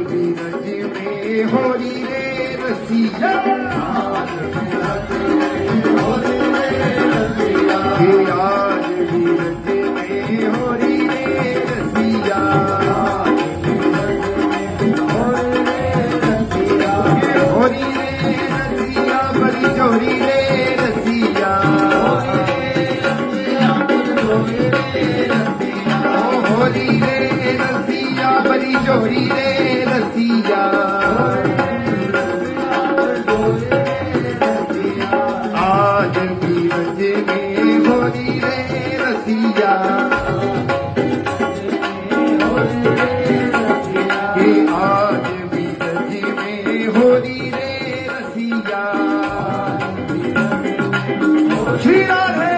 बीरज में होरी रे रसिया, आज बीरज में होरी रे रसिया, आज बीरज में होरी रे रसिया, होरी रे रसिया बड़ी जोरी रे रसिया, होरी रे रसिया बड़ी जोरी रे रसिया, आज बीरज में होरी रे रसिया, आज बीरज में होरी रे रसिया। श्री राधे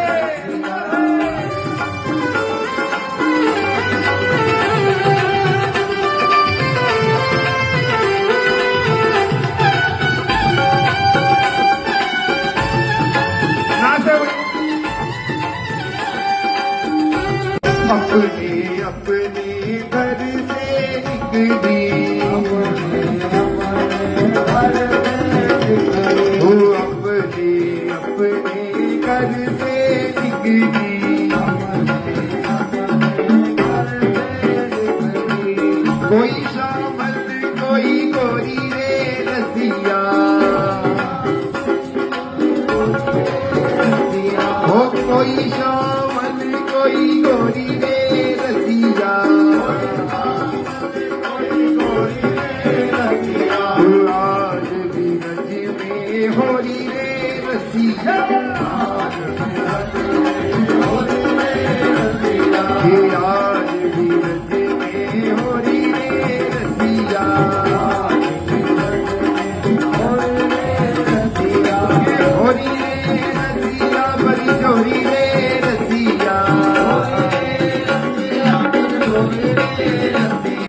अपने अपने घर से निकली, वो अपने अपने घर से निकली, कोई